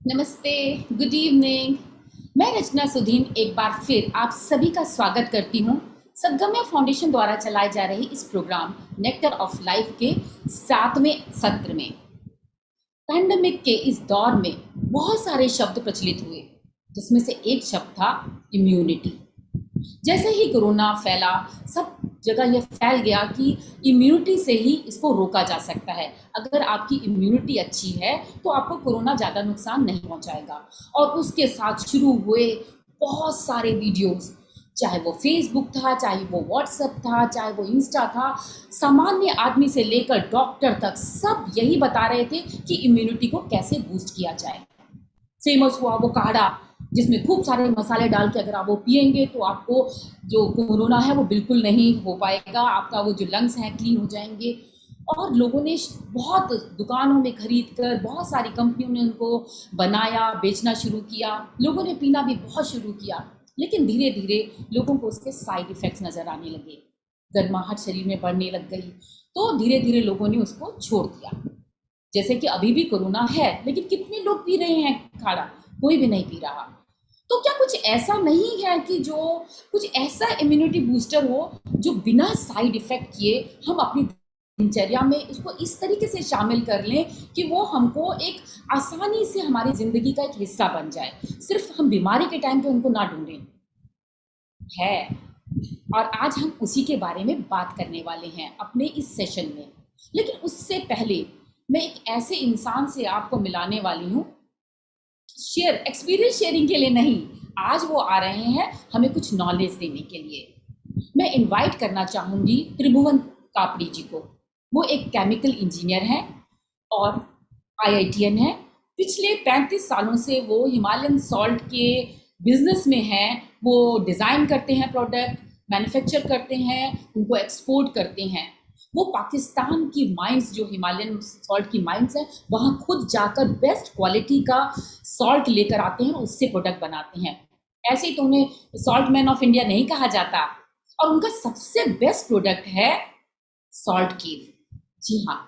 नमस्ते, good evening. मैं रचना सुधीन एक बार फिर आप सभी का स्वागत करती हूँ सद्गम्य फाउंडेशन द्वारा चलाए जा रहे इस प्रोग्राम नेक्टर ऑफ लाइफ के 7वें सत्र में। पैंडेमिक के इस दौर में बहुत सारे शब्द प्रचलित हुए, जिसमें से एक शब्द था इम्यूनिटी। जैसे ही कोरोना फैला, सब जगह ये फैल गया कि इम्यूनिटी से ही इसको रोका जा सकता है। अगर आपकी इम्यूनिटी अच्छी है तो आपको कोरोना ज़्यादा नुकसान नहीं पहुंचाएगा। और उसके साथ शुरू हुए बहुत सारे वीडियोस, चाहे वो फेसबुक था, चाहे वो व्हाट्सएप था, चाहे वो इंस्टा था, सामान्य आदमी से लेकर डॉक्टर तक सब यही बता रहे थे कि इम्यूनिटी को कैसे बूस्ट किया जाए। फेमस हुआ वो काढ़ा, जिसमें खूब सारे मसाले डाल के अगर आप वो पिएंगे तो आपको जो कोरोना है वो बिल्कुल नहीं हो पाएगा, आपका वो जो लंग्स हैं क्लीन हो जाएंगे। और लोगों ने बहुत दुकानों में खरीद कर, बहुत सारी कंपनियों ने उनको बनाया, बेचना शुरू किया, लोगों ने पीना भी बहुत शुरू किया। लेकिन धीरे धीरे लोगों को उसके साइड इफ़ेक्ट्स नज़र आने लगे, गर्माहट शरीर में बढ़ने लग गई, तो धीरे धीरे लोगों ने उसको छोड़ दिया। जैसे कि अभी भी कोरोना है, लेकिन कितने लोग पी रहे हैं काढ़ा? कोई भी नहीं पी रहा। तो क्या कुछ ऐसा नहीं है कि जो कुछ ऐसा इम्यूनिटी बूस्टर हो जो बिना साइड इफेक्ट किए हम अपनी दिनचर्या में इसको इस तरीके से शामिल कर लें कि वो हमको एक आसानी से हमारी जिंदगी का एक हिस्सा बन जाए, सिर्फ हम बीमारी के टाइम पे उनको ना ढूंढें। है। और आज हम उसी के बारे में बात करने वाले हैं अपने इस सेशन में। लेकिन उससे पहले मैं एक ऐसे इंसान से आपको मिलाने वाली हूँ, शेयर एक्सपीरियंस शेयरिंग के लिए नहीं। आज वो आ रहे हैं हमें कुछ नॉलेज देने के लिए। मैं इनवाइट करना चाहूँगी त्रिभुवन कापड़ी जी को। वो एक केमिकल इंजीनियर हैं और आईआईटीएन है। पिछले 35 सालों से वो हिमालयन सॉल्ट के बिजनेस में हैं। वो डिज़ाइन करते हैं प्रोडक्ट, मैन्युफैक्चर करते हैं, उनको एक्सपोर्ट करते हैं। वो पाकिस्तान की माइंस, जो हिमालयन सॉल्ट की माइंस हैं, वहाँ खुद जाकर बेस्ट क्वालिटी का सॉल्ट लेकर आते हैं और उससे प्रोडक्ट बनाते हैं। ऐसे ही तो उन्हें सॉल्ट मैन ऑफ इंडिया नहीं कहा जाता। और उनका सबसे बेस्ट प्रोडक्ट है सॉल्ट केव। जी हाँ,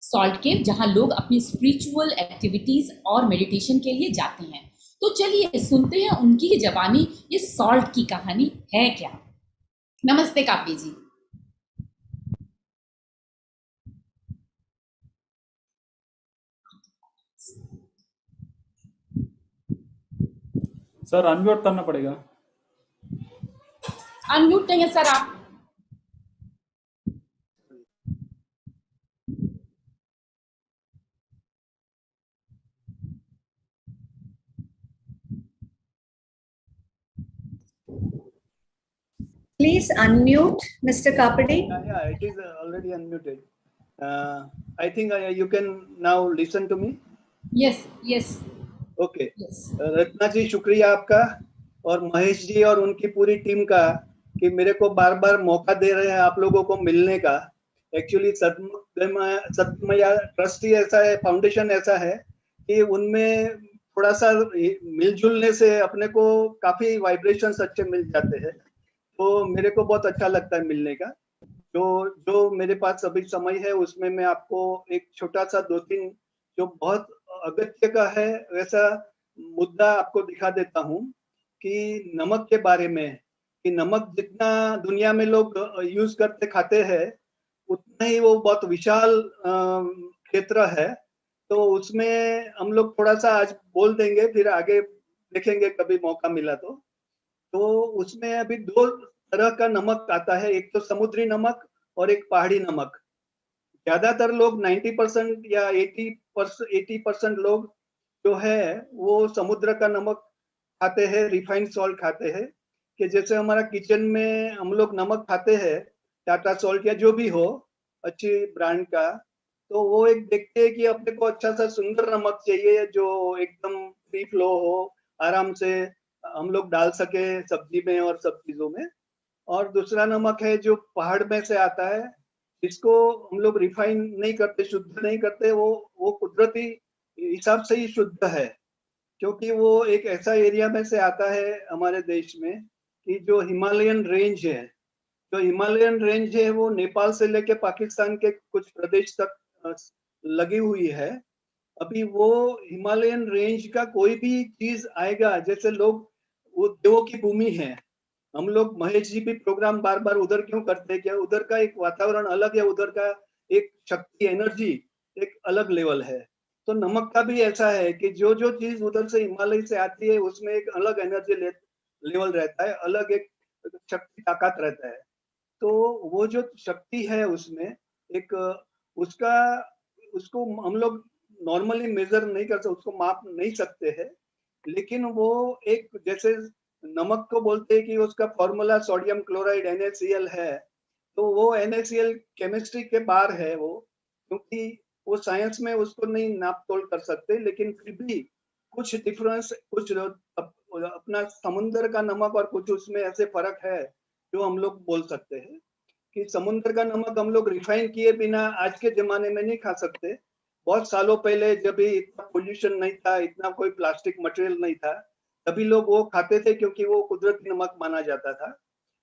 सॉल्ट केव, जहाँ लोग अपनी स्पिरिचुअल एक्टिविटीज और मेडिटेशन के लिए जाते हैं। तो चलिए सुनते हैं उनकी ही जबानी ये सॉल्ट की कहानी है क्या। नमस्ते कापी जी। सर अनम्यूट करना पड़ेगा। अनम्यूट नहीं है सर आप। Please unmute, Mr. Kapadi. Yeah, it is already unmuted. I think you can now listen to me. Yes yes okay, yes. Ratna ji शुक्रिया आपका और महेश जी और उनकी पूरी टीम का कि मेरे को बार बार मौका दे रहे हैं आप लोगों को मिलने का। एक्चुअली सत्यमया ट्रस्ट ही ऐसा है, फाउंडेशन ऐसा है कि उनमें थोड़ा सा मिलजुलने से अपने को काफी वाइब्रेशंस अच्छे मिल जाते हैं। तो मेरे को बहुत अच्छा लगता है मिलने का। जो जो मेरे पास अभी समय है उसमें मैं आपको एक छोटा सा 2-3 जो बहुत अगत्य का है वैसा मुद्दा आपको दिखा देता हूँ कि नमक के बारे में, कि नमक जितना दुनिया में लोग यूज करते खाते हैं उतना ही वो बहुत विशाल क्षेत्र है। तो उसमें हम लोग थोड़ा सा आज बोल देंगे, फिर आगे देखेंगे कभी मौका मिला तो। तो उसमें अभी 2 तरह का नमक आता है, एक तो समुद्री नमक और एक पहाड़ी नमक। ज्यादातर लोग 90% या 80% लोग जो है वो समुद्र का नमक खाते हैं, रिफाइंड सॉल्ट खाते हैं। कि जैसे हमारा किचन में हम लोग नमक खाते हैं, टाटा सॉल्ट या जो भी हो अच्छी ब्रांड का, तो वो एक देखते हैं कि अपने को अच्छा सा सुंदर नमक चाहिए जो एकदम फ्री फ्लो हो, आराम से हम लोग डाल सके सब्जी में और सब चीजों में। और दूसरा नमक है जो पहाड़ में से आता है, इसको हम लोग रिफाइन नहीं करते, शुद्ध नहीं करते, वो कुदरती हिसाब से ही शुद्ध है। क्योंकि वो एक ऐसा एरिया में से आता है हमारे देश में कि जो हिमालयन रेंज है, जो हिमालयन रेंज है वो नेपाल से लेके पाकिस्तान के कुछ प्रदेश तक लगी हुई है। अभी वो हिमालयन रेंज का कोई भी चीज आएगा, जैसे लोग, वो देवों की भूमि है, हम लोग महेश जी भी प्रोग्राम बार बार उधर क्यों करते हैं, क्या उधर का एक वातावरण अलग है, उधर का एक शक्ति एनर्जी एक अलग लेवल है। तो नमक का भी ऐसा है कि जो जो चीज उधर से हिमालय से आती है उसमें एक अलग एनर्जी लेवल रहता है, अलग एक शक्ति ताकत रहता है। तो वो जो शक्ति है उसमें एक उसका उसको हम लोग नॉर्मली मेजर नहीं कर सकते, उसको माप नहीं सकते हैं। लेकिन वो एक जैसे नमक को बोलते हैं कि उसका फॉर्मूला सोडियम क्लोराइड NaCl है, तो वो NaCl केमिस्ट्री के बाहर है वो, क्योंकि वो साइंस में उसको नहीं नाप तोल कर सकते, लेकिन फिर भी कुछ डिफरेंस, कुछ अपना समुद्र का नमक और कुछ उसमें ऐसे फर्क है जो हम लोग बोल सकते हैं कि समुद्र का नमक हम लोग रिफाइन किए बिना आज के जमाने में नहीं खा सकते। बहुत सालों पहले जब भी इतना पोल्यूशन नहीं था, इतना कोई प्लास्टिक मटेरियल नहीं था, तभी लोग वो खाते थे क्योंकि वो कुदरती नमक माना जाता था।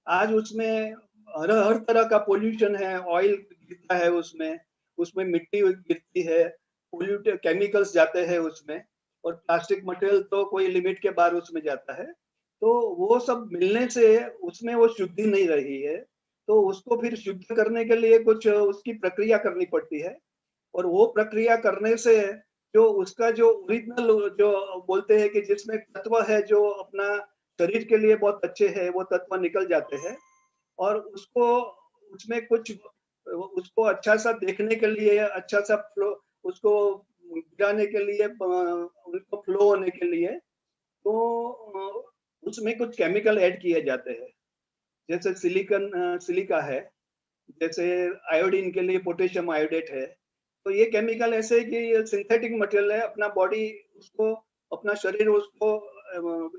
आज उसमें हर तरह का पोल्यूशन है, ऑयल गिरता है उसमें, उसमें मिट्टी गिरती है, पोल्यूट केमिकल्स जाते हैं उसमें, और प्लास्टिक मटेरियल तो कोई लिमिट के बाहर उसमें जाता है। तो वो सब मिलने से उसमें वो शुद्धि नहीं रही है, तो उसको फिर शुद्ध करने के लिए कुछ उसकी प्रक्रिया करनी पड़ती है, और वो प्रक्रिया करने से जो उसका जो ओरिजिनल जो बोलते हैं कि जिसमें तत्व है जो अपना शरीर के लिए बहुत अच्छे हैं, वो तत्व निकल जाते हैं, और उसको उसमें कुछ उसको अच्छा सा देखने के लिए, अच्छा सा फ्लो, उसको गिराने के लिए, उनको फ्लो होने के लिए, तो उसमें कुछ केमिकल ऐड किए जाते हैं। जैसे सिलिका है, जैसे आयोडीन के लिए पोटेशियम आयोडेट है। तो ये केमिकल ऐसे है कि ये सिंथेटिक मटेरियल है, अपना बॉडी उसको, अपना शरीर उसको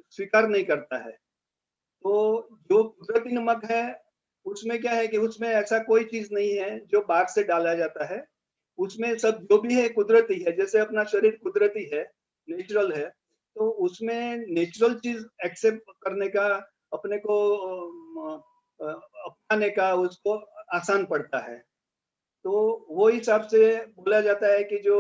स्वीकार नहीं करता है। तो जो कुदरती नमक है, उसमें क्या है कि उसमें ऐसा कोई चीज नहीं है जो बाहर से डाला जाता है। उसमें सब जो भी है कुदरती है, जैसे अपना शरीर कुदरती है, नेचुरल है, तो उसमें नेचुरल चीज एक्सेप्ट करने का, अपने को अपनाने का उसको आसान पड़ता है। तो वो हिसाब से बोला जाता है कि जो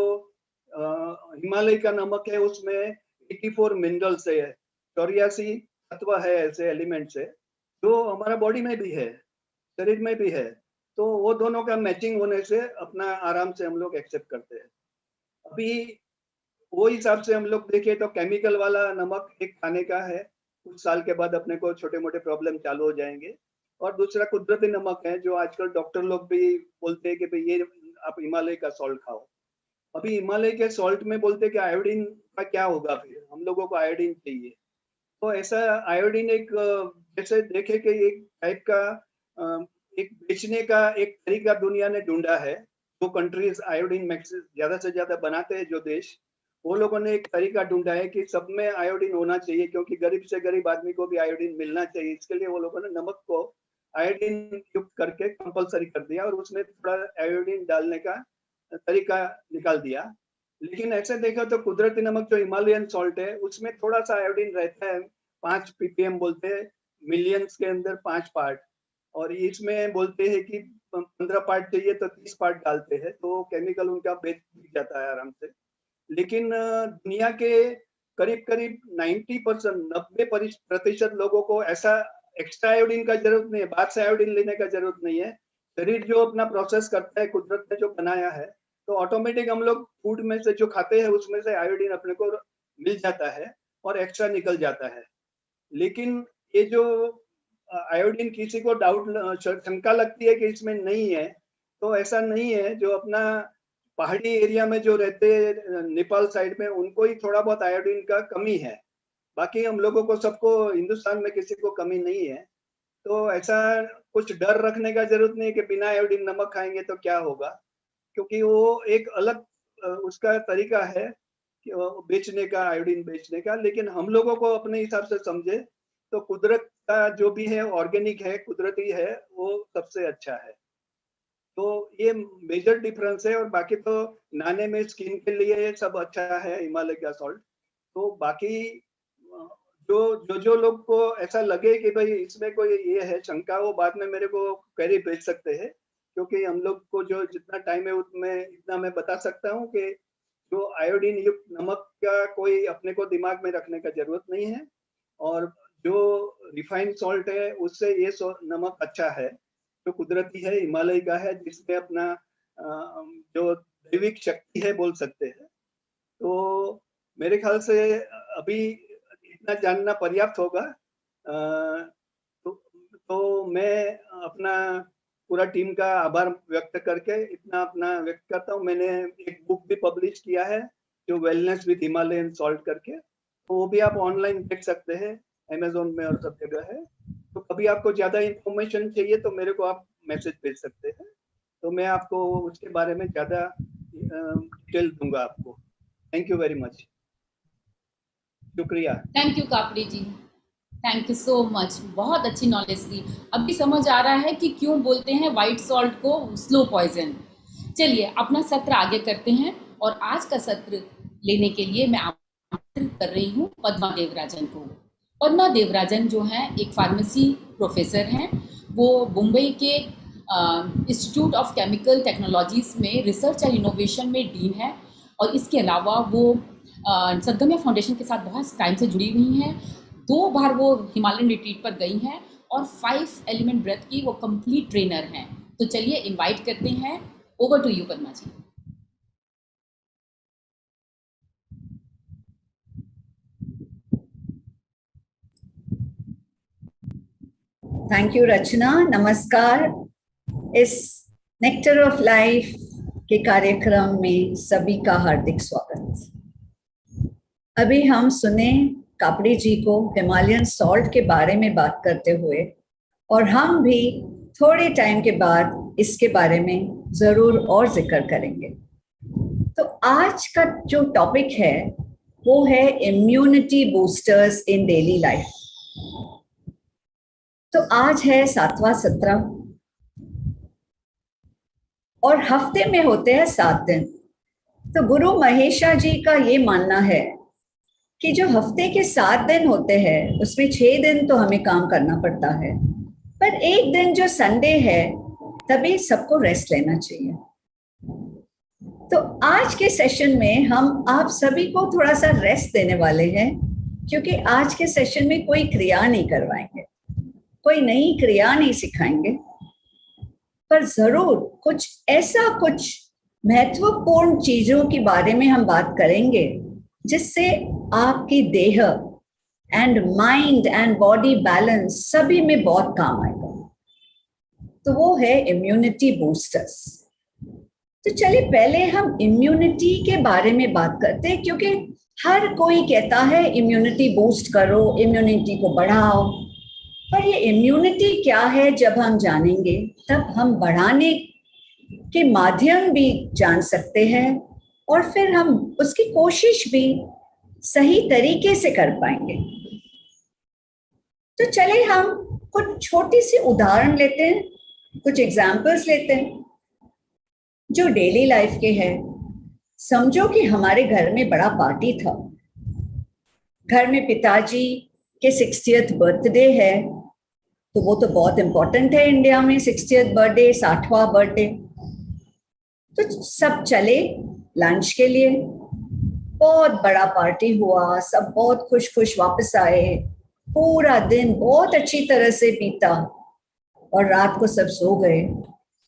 हिमालय का नमक है उसमें 84 मिनरल्स है, 84 तत्व है, ऐसे एलिमेंट्स है जो हमारा बॉडी में भी है, शरीर में भी है। तो वो दोनों का मैचिंग होने से अपना आराम से हम लोग एक्सेप्ट करते हैं। अभी वो हिसाब से हम लोग देखें तो केमिकल वाला नमक एक खाने का है, कुछ साल के बाद अपने को छोटे मोटे प्रॉब्लम चालू हो जाएंगे। और दूसरा कुदरती नमक है जो आजकल डॉक्टर लोग भी बोलते हैं कि भाई ये आप हिमालय का सॉल्ट खाओ। अभी हिमालय के सॉल्ट में बोलते हैं कि आयोडीन का क्या होगा, फिर हम लोगों को आयोडीन चाहिए। तो ऐसा आयोडीन एक जैसे देखे कि एक टाइप का अ, एक बेचने का एक तरीका दुनिया ने ढूंढा है। जो कंट्रीज आयोडीन मैक्स ज्यादा से ज्यादा बनाते हैं, जो देश, वो लोगों ने एक तरीका ढूंढा है कि सब में आयोडीन होना चाहिए, क्योंकि गरीब से गरीब आदमी को भी आयोडीन मिलना चाहिए। इसके लिए वो लोगों ने नमक को आयोडीन युक्त करके कंपलसरी कर दिया, और उसमें थोड़ा आयोडीन डालने का तरीका निकाल दिया। लेकिन ऐसे देखा तो कुदरती नमक जो हिमालयन सॉल्ट है उसमें थोड़ा सा आयोडीन रहता है, 5 ppm बोलते हैं, मिलियंस के अंदर 5 पार्ट। और इसमें बोलते हैं कि 15 पार्ट चाहिए तो 30 पार्ट डालते हैं, तो केमिकल उनका बिक जाता है आराम से। लेकिन दुनिया के करीब करीब 90%, 90% लोगों को ऐसा एक्स्ट्रा आयोडीन का जरूरत नहीं है, बाहर से आयोडीन लेने का जरूरत नहीं है। शरीर जो अपना प्रोसेस करता है, कुदरत ने जो बनाया है, तो ऑटोमेटिक हम लोग फूड में से जो खाते हैं उसमें से आयोडीन अपने को मिल जाता है, और एक्स्ट्रा निकल जाता है। लेकिन ये जो आयोडीन किसी को डाउट शंका लगती है कि इसमें नहीं है, तो ऐसा नहीं है। जो अपना पहाड़ी एरिया में जो रहते हैं नेपाल साइड में, उनको ही थोड़ा बहुत आयोडीन का कमी है। बाकी हम लोगों को, सबको, हिंदुस्तान में किसी को कमी नहीं है। तो ऐसा कुछ डर रखने का जरूरत नहीं है कि बिना आयोडीन नमक खाएंगे तो क्या होगा, क्योंकि वो एक अलग उसका तरीका है कि वो बेचने का, आयोडीन बेचने का। लेकिन हम लोगों को अपने हिसाब से समझे तो कुदरत का जो भी है, ऑर्गेनिक है, कुदरती है, वो सबसे अच्छा है। तो ये मेजर डिफरेंस है, और बाकी तो नहाने में, स्किन के लिए ये सब अच्छा है हिमालय का सॉल्ट। तो बाकी जो जो लोग को ऐसा लगे कि भाई इसमें कोई ये है शंका, वो बाद में मेरे को क्वेरी भेज सकते हैं, क्योंकि हम लोग को जो जितना टाइम है उसमें इतना मैं बता सकता हूँ कि जो आयोडीन युक्त नमक का कोई अपने को दिमाग में रखने का जरूरत नहीं है, और जो रिफाइंड सॉल्ट है उससे ये नमक अच्छा है, जो कुदरती है, हिमालय का है, जिसमें अपना जो दैविक शक्ति है बोल सकते हैं। तो मेरे ख्याल से अभी इतना जानना पर्याप्त होगा। तो मैं अपना पूरा टीम का आभार व्यक्त करके इतना अपना व्यक्त करता हूँ। मैंने एक बुक भी पब्लिश किया है जो वेलनेस विद हिमालयन सॉल्ट करके, तो वो भी आप ऑनलाइन देख सकते हैं, अमेज़न में और सब जगह है। तो कभी आपको ज्यादा इंफॉर्मेशन चाहिए तो मेरे को आप मैसेज भेज सकते हैं, तो मैं आपको उसके बारे में ज्यादा डिटेल दूंगा आपको। थैंक यू वेरी मच, शुक्रिया। Thank you Kapdi ji, thank you so much, बहुत अच्छी नॉलेज थी। अभी समझ आ रहा है कि क्यों बोलते हैं वाइट सॉल्ट को स्लो पॉइजन। चलिए अपना सत्र आगे करते हैं, और आज का सत्र लेने के लिए मैं आमंत्रित कर रही हूँ पद्मा देवराजन को। पद्मा देवराजन जो हैं एक फार्मेसी प्रोफेसर हैं, वो मुंबई के इंस्टीट्यूट ऑफ केमिकल टेक्नोलॉजीज में रिसर्च एंड इनोवेशन में डीन है, और इसके अलावा वो सद्गम्य फाउंडेशन के साथ बहुत टाइम से जुड़ी हुई हैं। 2 बार वो हिमालयन रिट्रीट पर गई हैं, और 5 एलिमेंट ब्रेथ की वो कंप्लीट ट्रेनर हैं। तो चलिए इनवाइट करते हैं, over to you Padma ji. Thank you Rachna, नमस्कार। इस नेक्टर ऑफ लाइफ के कार्यक्रम में सभी का हार्दिक स्वागत। अभी हम सुने कापड़ी जी को हिमालयन सॉल्ट के बारे में बात करते हुए, और हम भी थोड़े टाइम के बाद इसके बारे में जरूर और जिक्र करेंगे। तो आज का जो टॉपिक है वो है इम्यूनिटी बूस्टर्स इन डेली लाइफ। तो आज है 7वां सत्र, और हफ्ते में होते हैं 7 दिन। तो गुरु महेशा जी का ये मानना है कि जो हफ्ते के 7 दिन होते हैं उसमें 6 दिन तो हमें काम करना पड़ता है, पर एक दिन जो संडे है तभी सबको रेस्ट लेना चाहिए। तो आज के सेशन में हम आप सभी को थोड़ा सा रेस्ट देने वाले हैं, क्योंकि आज के सेशन में कोई क्रिया नहीं करवाएंगे, कोई नई क्रिया नहीं सिखाएंगे, पर जरूर कुछ महत्वपूर्ण चीजों के बारे में हम बात करेंगे जिससे आपकी देह and mind and body balance सभी में बहुत काम आएगा। तो वो है इम्यूनिटी बूस्टर्स। तो चलिए पहले हम इम्यूनिटी के बारे में बात करते हैं, क्योंकि हर कोई कहता है इम्यूनिटी बूस्ट करो, इम्यूनिटी को बढ़ाओ। पर ये इम्यूनिटी क्या है जब हम जानेंगे तब हम बढ़ाने के माध्यम भी जान सकते हैं, और फिर हम उसकी कोशिश भी सही तरीके से कर पाएंगे। तो चले हम कुछ छोटी सी उदाहरण लेते हैं, कुछ एग्जाम्पल्स लेते हैं जो डेली लाइफ के हैं। समझो कि हमारे घर में बड़ा पार्टी था, घर में पिताजी के 60th बर्थडे है, तो वो तो बहुत इंपॉर्टेंट है इंडिया में, 60th बर्थडे, 60वां बर्थडे। तो सब चले लंच के लिए, बहुत बड़ा पार्टी हुआ, सब बहुत खुश खुश वापस आए, पूरा दिन बहुत अच्छी तरह से बीता, और रात को सब सो गए।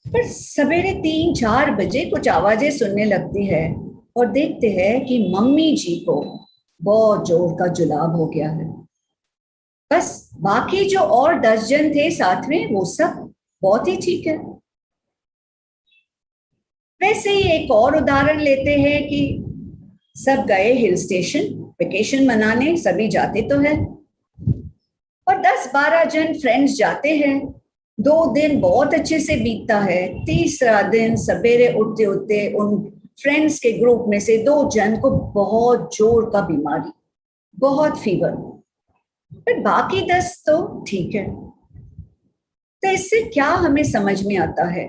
पर सवेरे 3-4 बजे कुछ आवाजें सुनने लगती है, और देखते हैं कि मम्मी जी को बहुत जोर का जुलाब हो गया है। बस बाकी जो और 10 जन थे साथ में वो सब बहुत ही ठीक है। वैसे ही एक और उदाहरण लेते हैं कि सब गए हिल स्टेशन वेकेशन मनाने, सभी जाते तो है, और 10-12 जन फ्रेंड्स जाते हैं। 2 दिन बहुत अच्छे से बीतता है, तीसरा दिन सवेरे उठते उठते उन फ्रेंड्स के ग्रुप में से 2 जन को बहुत जोर का बीमारी, बहुत फीवर, पर बाकी 10 तो ठीक है। तो इससे क्या हमें समझ में आता है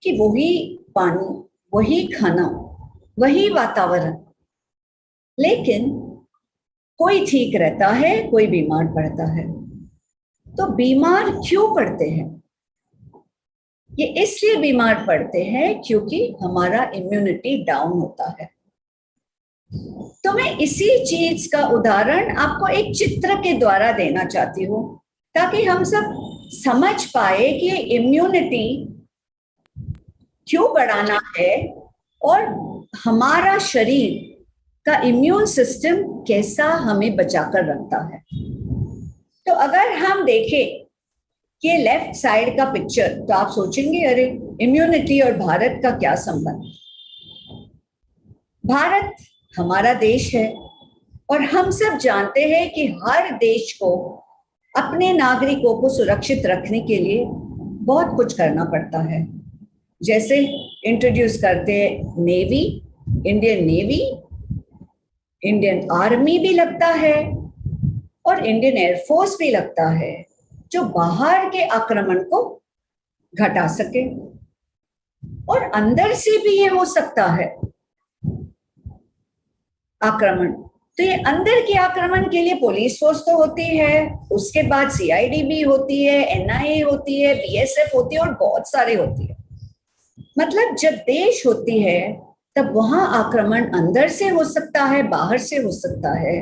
कि वही पानी, वही खाना, वही वातावरण, लेकिन कोई ठीक रहता है, कोई बीमार पड़ता है। तो बीमार क्यों पड़ते हैं? ये इसलिए बीमार पड़ते हैं क्योंकि हमारा इम्यूनिटी डाउन होता है। तो मैं इसी चीज का उदाहरण आपको एक चित्र के द्वारा देना चाहती हूँ, ताकि हम सब समझ पाए कि इम्यूनिटी क्यों बढ़ाना है और हमारा शरीर का इम्यून सिस्टम कैसा हमें बचाकर रखता है। तो अगर हम देखें कि लेफ्ट साइड का पिक्चर, तो आप सोचेंगे अरे इम्यूनिटी और भारत का क्या संबंध। भारत हमारा देश है और हम सब जानते हैं कि हर देश को अपने नागरिकों को सुरक्षित रखने के लिए बहुत कुछ करना पड़ता है। जैसे इंट्रोड्यूस करते हैं navy, Indian navy, Indian army भी लगता है और इंडियन एयरफोर्स भी लगता है, जो बाहर के आक्रमण को घटा सके। और अंदर से भी ये हो सकता है आक्रमण। तो ये अंदर के आक्रमण के लिए पुलिस फोर्स तो होती है, उसके बाद सीआईडी भी होती है, एनआईए होती है, बीएसएफ होती है और बहुत सारे होती है। मतलब जब देश होती है तब वहां आक्रमण अंदर से हो सकता है, बाहर से हो सकता है,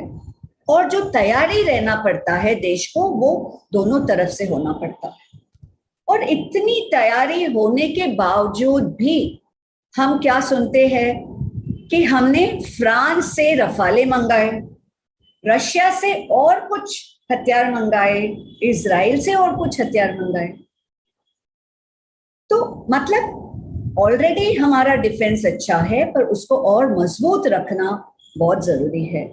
और जो तैयारी रहना पड़ता है देश को, वो दोनों तरफ से होना पड़ता है। और इतनी तैयारी होने के बावजूद भी हम क्या सुनते हैं कि हमने फ्रांस से रफाले मंगाए, रशिया से और कुछ हथियार मंगाए, इजराइल से और कुछ हथियार मंगाए। तो मतलब ऑलरेडी हमारा डिफेंस अच्छा है, पर उसको और मजबूत रखना बहुत जरूरी है।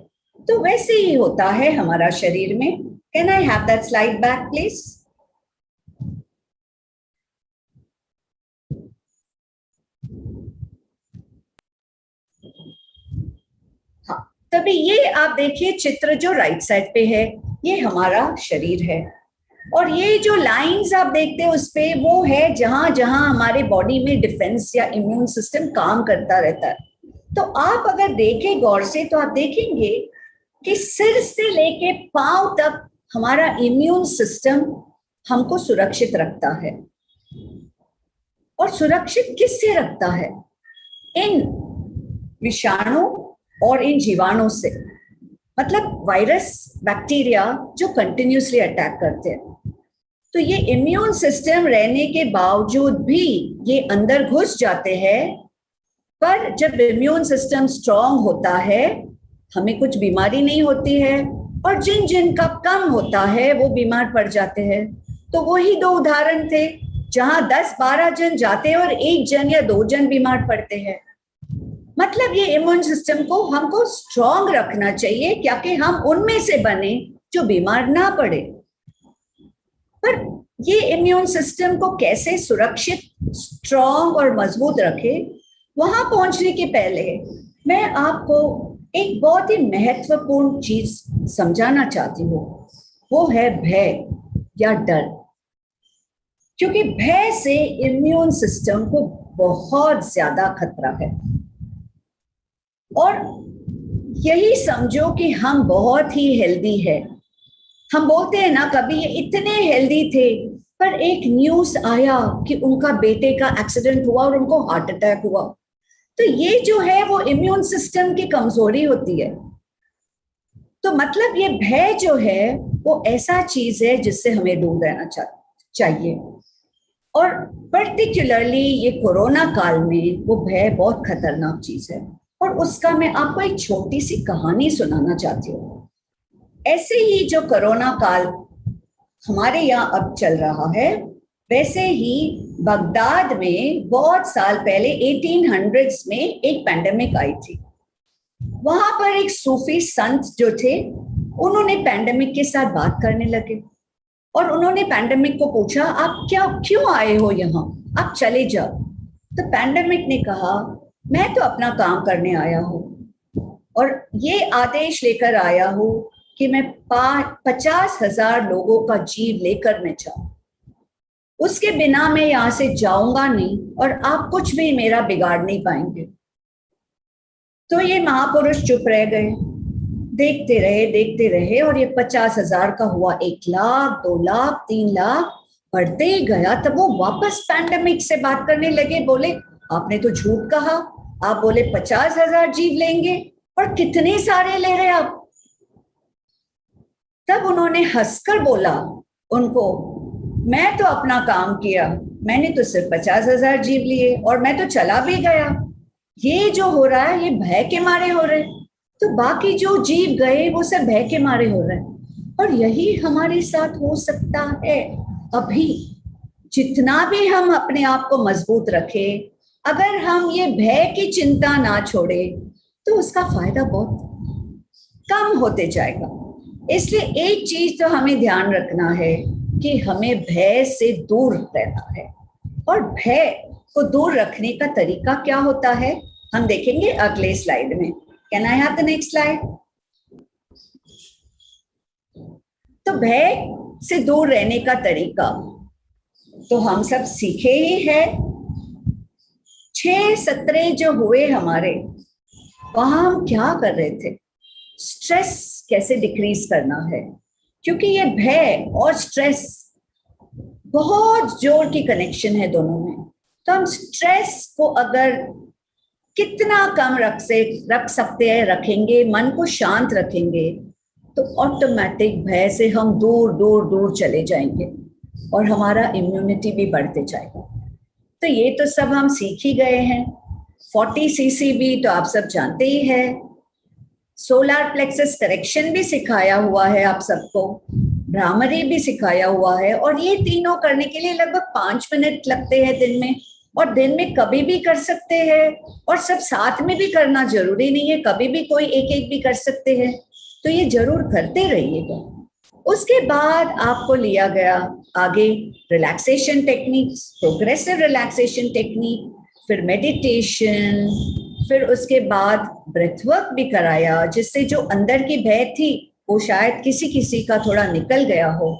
तो वैसे ही होता है हमारा शरीर में। Can I have that slide back please? हाँ, तभी ये आप देखिए चित्र जो राइट साइड पे है, ये हमारा शरीर है, और ये जो लाइंस आप देखते हैं उस पे, वो है जहां जहां हमारे बॉडी में डिफेंस या इम्यून सिस्टम काम करता रहता है। तो आप अगर देखें गौर से तो आप देखेंगे कि सिर से लेके पांव तक हमारा इम्यून सिस्टम हमको सुरक्षित रखता है। और सुरक्षित किससे रखता है? इन विषाणु और इन जीवाणु से, मतलब वायरस, बैक्टीरिया जो कंटिन्यूसली अटैक करते हैं। तो ये इम्यून सिस्टम रहने के बावजूद भी ये अंदर घुस जाते हैं, पर जब इम्यून सिस्टम स्ट्रांग होता है हमें कुछ बीमारी नहीं होती है, और जिन जिन का कम होता है वो बीमार पड़ जाते हैं। तो वही दो उदाहरण थे जहां 10-12 जन जाते हैं और 1 जन या 2 जन बीमार पड़ते हैं। मतलब ये इम्यून सिस्टम को हमको स्ट्रांग रखना चाहिए, क्या कि हम उनमें से बने जो बीमार ना पड़े। पर ये इम्यून सिस्टम को कैसे सुरक्षित, स्ट्रांग और मजबूत रखे, वहां पहुंचने के पहले मैं आपको एक बहुत ही महत्वपूर्ण चीज समझाना चाहती हूँ। वो है भय या डर। क्योंकि भय से इम्यून सिस्टम को बहुत ज्यादा खतरा है। और यही समझो कि हम बहुत ही हेल्दी है। हम बोलते हैं ना, कभी ये इतने हेल्दी थे, पर एक न्यूज आया कि उनका बेटे का एक्सीडेंट हुआ और उनको हार्ट अटैक हुआ। तो ये जो है वो इम्यून सिस्टम की कमजोरी होती है। तो मतलब ये भय जो है वो ऐसा चीज है जिससे हमें दूर रहना चाहिए। और पर्टिकुलरली ये कोरोना काल में वो भय बहुत खतरनाक चीज है। और उसका मैं आपको एक छोटी सी कहानी सुनाना चाहती हूँ। ऐसे ही जो कोरोना काल हमारे यहाँ अब चल रहा है, वैसे ही बगदाद में बहुत साल पहले 1800s में एक पैंडेमिक आई थी। वहां पर एक सूफी संत जो थे, उन्होंने पैंडेमिक के साथ बात करने लगे और उन्होंने पैंडेमिक को पूछा, आप क्यों आए हो यहाँ, आप चले जाओ। तो पैंडेमिक ने कहा, मैं तो अपना काम करने आया हूँ और ये आदेश लेकर आया हूँ कि मैं 50,000 लोगों का जीव लेकर मैं जाऊं, उसके बिना मैं यहां से जाऊंगा नहीं और आप कुछ भी मेरा बिगाड़ नहीं पाएंगे। तो ये महापुरुष चुप रह गए, देखते रहे और ये 50,000 का हुआ 1 लाख, 2 लाख, 3 लाख, बढ़ते ही गया। तब वो वापस पैंडेमिक से बात करने लगे, बोले आपने तो झूठ कहा, आप बोले 50,000 जीव लेंगे और कितने सारे ले रहे आप? तब उन्होंने हंसकर बोला उनको, मैं तो अपना काम किया, मैंने तो सिर्फ 50,000 जीव लिए और मैं तो चला भी गया। ये जो हो रहा है ये भय के मारे हो रहे, तो बाकी जो जीव गए वो सब भय के मारे हो रहे हैं। और यही हमारे साथ हो सकता है अभी। जितना भी हम अपने आप को मजबूत रखें, अगर हम ये भय की चिंता ना छोड़े तो उसका फायदा बहुत कम होते जाएगा। इसलिए एक चीज तो हमें ध्यान रखना है कि हमें भय से दूर रहना है। और भय को दूर रखने का तरीका क्या होता है हम देखेंगे अगले स्लाइड में। Can I have the next slide? तो भय से दूर रहने का तरीका तो हम सब सीखे ही है। 6 सत्र जो हुए हमारे, वहां हम क्या कर रहे थे? स्ट्रेस कैसे डिक्रीज करना है, क्योंकि ये भय और स्ट्रेस बहुत जोर की कनेक्शन है दोनों में। तो हम स्ट्रेस को अगर कितना कम रख सकते हैं, रखेंगे, मन को शांत रखेंगे, तो ऑटोमेटिक भय से हम दूर दूर दूर चले जाएंगे और हमारा इम्यूनिटी भी बढ़ते जाएगा। तो ये तो सब हम सीख ही गए हैं। 40 cc भी तो आप सब जानते ही है। सोलर प्लेक्सस करेक्शन भी सिखाया हुआ है आप सबको, भ्रामरी भी सिखाया हुआ है। और ये तीनों करने के लिए लगभग 5 मिनट लगते हैं दिन में, और दिन में कभी भी कर सकते हैं, और सब साथ में भी करना जरूरी नहीं है, कभी भी कोई एक एक भी कर सकते हैं। तो ये जरूर करते रहिएगा। उसके बाद आपको लिया गया आगे relaxation techniques, progressive relaxation technique, फिर मेडिटेशन, फिर उसके बाद ब्रेथ वर्क भी कराया, जिससे जो अंदर की भय थी वो शायद किसी किसी का थोड़ा निकल गया हो।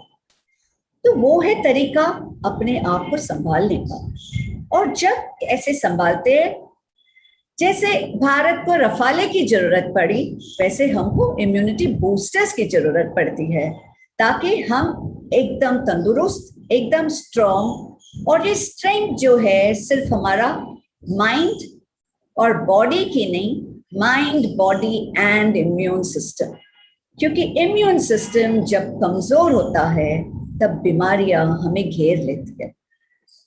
तो वो है तरीका अपने आप को संभालने का। और जब ऐसे संभालते हैं, जैसे भारत को रफाले की जरूरत पड़ी, वैसे हमको इम्यूनिटी बूस्टर्स की जरूरत पड़ती है, ताकि हम एकदम तंदुरुस्त, एकदम स्ट्रॉन्ग, और ये स्ट्रेंथ जो है सिर्फ हमारा माइंड और बॉडी की नहीं, mind, body and immune system. क्योंकि इम्यून सिस्टम जब कमजोर होता है तब बीमारियां हमें घेर लेती है।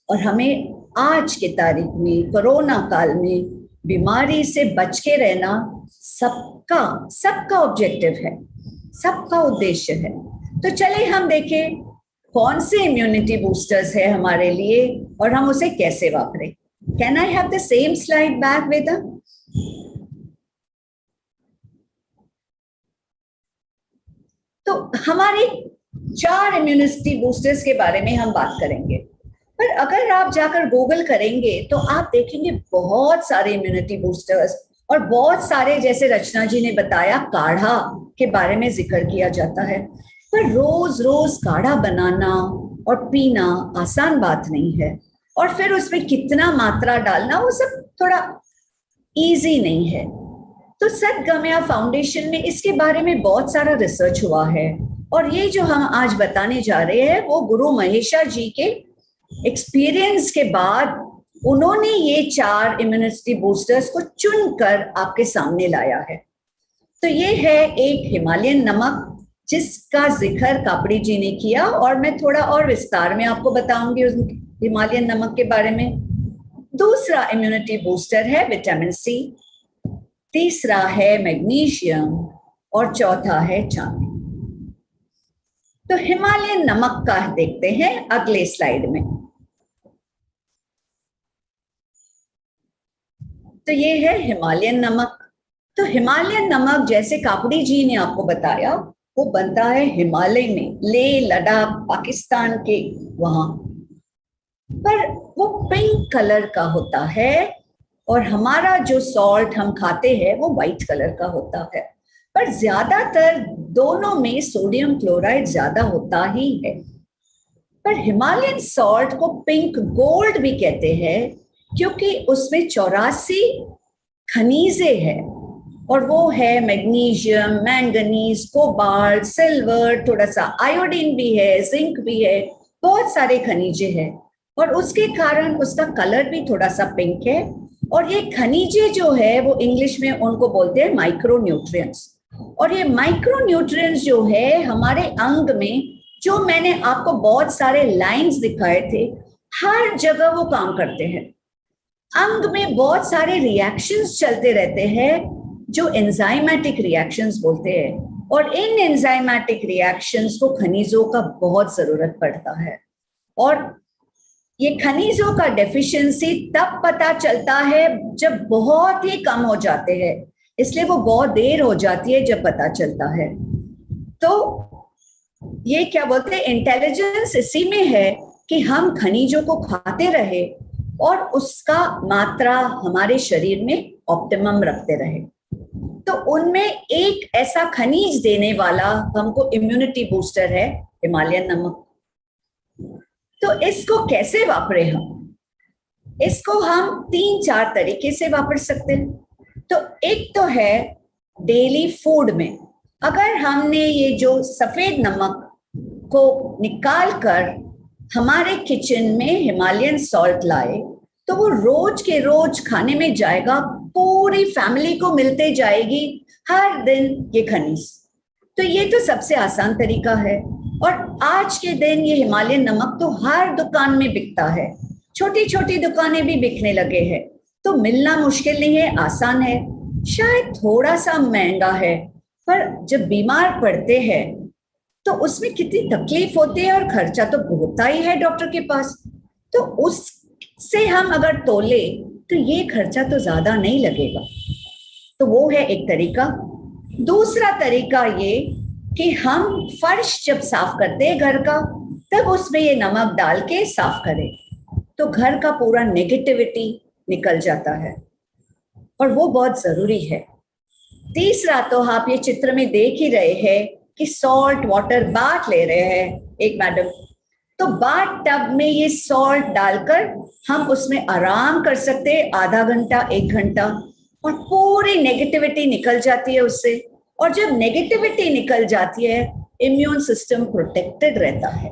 और हमें आज के तारीख में, कोरोना काल में, बीमारी से बच के रहना सबका ऑब्जेक्टिव है, सबका उद्देश्य है। तो चले हम देखें कौन से इम्यूनिटी बूस्टर्स है हमारे लिए और हम उसे कैसे वापरें। Can I have the same slide back Veda? तो हमारे 4 इम्यूनिटी बूस्टर्स के बारे में हम बात करेंगे। पर अगर आप जाकर गूगल करेंगे तो आप देखेंगे बहुत सारे इम्यूनिटी बूस्टर्स, और बहुत सारे, जैसे रचना जी ने बताया, काढ़ा के बारे में जिक्र किया जाता है। पर रोज रोज काढ़ा बनाना और पीना आसान बात नहीं है, और फिर उसमें कितना मात्रा डालना वो सब थोड़ा इजी नहीं है। तो सद्गम्या फाउंडेशन में इसके बारे में बहुत सारा रिसर्च हुआ है, और ये जो हम आज बताने जा रहे हैं वो गुरु महेशा जी के एक्सपीरियंस के बाद उन्होंने ये 4 इम्यूनिटी बूस्टर्स को चुनकर आपके सामने लाया है। तो ये है एक हिमालयन नमक, जिसका जिक्र कापड़ी जी ने किया, और मैं थोड़ा और विस्तार में आपको बताऊंगी उस हिमालयन नमक के बारे में। दूसरा इम्यूनिटी बूस्टर है विटामिन सी, तीसरा है मैग्नीशियम, और चौथा है चांदी। तो हिमालयन नमक का देखते हैं अगले स्लाइड में। तो ये है हिमालयन नमक। तो हिमालयन नमक, जैसे कापड़ी जी ने आपको बताया, वो बनता है हिमालय में, लेह लद्दाख पाकिस्तान के वहां, पर वो पिंक कलर का होता है, और हमारा जो सॉल्ट हम खाते हैं वो व्हाइट कलर का होता है। पर ज्यादातर दोनों में सोडियम क्लोराइड ज्यादा होता ही है। पर हिमालयन सॉल्ट को पिंक गोल्ड भी कहते हैं, क्योंकि उसमें 84 खनिजे हैं, और वो है मैग्नीशियम, मैंगनीज, कोबाल्ट, सिल्वर, थोड़ा सा आयोडीन भी है, जिंक भी है, बहुत सारे खनिजे हैं, और उसके कारण उसका कलर भी थोड़ा सा पिंक है। और ये खनिजे जो है वो इंग्लिश में उनको बोलते हैं माइक्रो न्यूट्रिएंट्स। और ये माइक्रो न्यूट्रिएंट्स जो है हमारे अंग में, जो मैंने आपको बहुत सारे लाइंस दिखाए थे, हर जगह वो काम करते हैं। अंग में बहुत सारे रिएक्शंस चलते रहते हैं जो एंजाइमेटिक रिएक्शंस बोलते हैं, और इन एंजाइमेटिक रिएक्शंस को खनिजों का बहुत जरूरत पड़ता है। और ये खनिजों का डेफिशिएंसी तब पता चलता है जब बहुत ही कम हो जाते हैं, इसलिए वो बहुत देर हो जाती है जब पता चलता है। तो ये क्या बोलते हैं, इंटेलिजेंस इसी में है कि हम खनिजों को खाते रहे और उसका मात्रा हमारे शरीर में ऑप्टिमम रखते रहे। तो उनमें एक ऐसा खनिज देने वाला हमको इम्यूनिटी बूस्टर है हिमालयन नमक। तो इसको कैसे वापरे हम? इसको हम 3-4 तरीके से वापर सकते हैं। तो एक तो है डेली फूड में, अगर हमने ये जो सफेद नमक को निकाल कर हमारे किचन में हिमालयन सॉल्ट लाए, तो वो रोज के रोज खाने में जाएगा, पूरी फैमिली को मिलते जाएगी हर दिन ये खनिज। तो ये तो सबसे आसान तरीका है। और आज के दिन ये हिमालयन नमक तो हर दुकान में बिकता है, छोटी छोटी दुकानें भी बिकने लगे हैं, तो मिलना मुश्किल नहीं है, आसान है। शायद थोड़ा सा महंगा है, पर जब बीमार पड़ते हैं तो उसमें कितनी तकलीफ होती है और खर्चा तो होता ही है डॉक्टर के पास। तो उससे हम अगर तोले तो ये खर्चा तो ज्यादा नहीं लगेगा। तो वो है एक तरीका। दूसरा तरीका ये कि हम फर्श जब साफ करते हैं घर का, तब उसमें ये नमक डाल के साफ करें, तो घर का पूरा नेगेटिविटी निकल जाता है, और वो बहुत जरूरी है। तीसरा तो आप ये चित्र में देख ही रहे हैं कि सॉल्ट वाटर बाथ ले रहे हैं एक मैडम, तो बाथ टब में ये सॉल्ट डालकर हम उसमें आराम कर सकते हैं आधा घंटा 1 घंटा, और पूरी नेगेटिविटी निकल जाती है उससे। और जब नेगेटिविटी निकल जाती है, इम्यून सिस्टम प्रोटेक्टेड रहता है।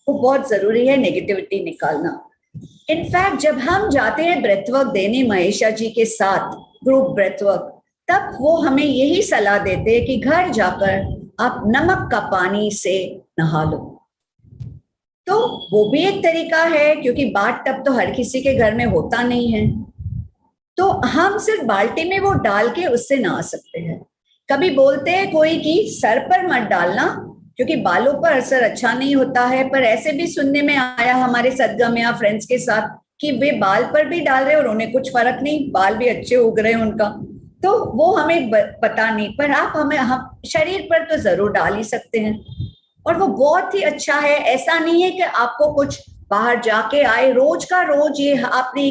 वो बहुत जरूरी है नेगेटिविटी निकालना। इनफैक्ट जब हम जाते हैं ब्रेथवर्क देने महेशा जी के साथ, ग्रुप ब्रेथवर्क, तब वो हमें यही सलाह देते हैं कि घर जाकर आप नमक का पानी से नहा लो। तो वो भी एक तरीका है, क्योंकि बाथ टब तो हर किसी के घर में होता नहीं है, तो हम सिर्फ बाल्टी में वो डाल के उससे नहा सकते हैं। कभी बोलते हैं कोई कि सर पर मत डालना, क्योंकि बालों पर असर अच्छा नहीं होता है, पर ऐसे भी सुनने में आया हमारे सदगम या फ्रेंड्स के साथ कि वे बाल पर भी डाल रहे और उन्हें कुछ फर्क नहीं, बाल भी अच्छे उग रहे हैं उनका। तो वो हमें पता नहीं, पर आप हम शरीर पर तो जरूर डाल ही सकते हैं, और वो बहुत ही अच्छा है। ऐसा नहीं है कि आपको कुछ बाहर जाके आए, रोज का रोज ये आपने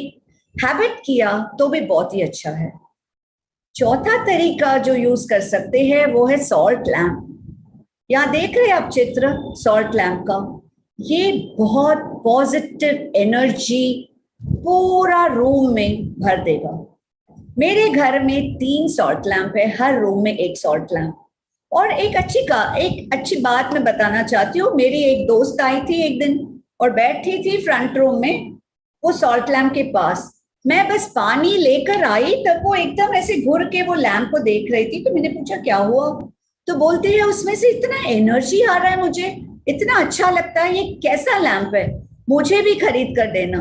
हैबिट किया तो भी बहुत ही अच्छा है। चौथा तरीका जो यूज कर सकते हैं वो है सॉल्ट लैम्प। यहाँ देख रहे हैं आप चित्र सॉल्ट लैम्प का, ये बहुत पॉजिटिव एनर्जी पूरा रूम में भर देगा। मेरे घर में 3 सॉल्ट लैम्प है, हर रूम में 1 सॉल्ट लैम्प। और एक अच्छी बात मैं बताना चाहती हूँ। मेरी एक दोस्त आई थी एक दिन और बैठी थी फ्रंट रूम में वो सॉल्ट लैम्प के पास। मैं बस पानी लेकर आई तब वो एकदम ऐसे घुर के वो लैम्प को देख रही थी। तो मैंने पूछा क्या हुआ, तो बोलती है उसमें से इतना एनर्जी आ रहा है, मुझे इतना अच्छा लगता है, ये कैसा लैम्प है, मुझे भी खरीद कर देना।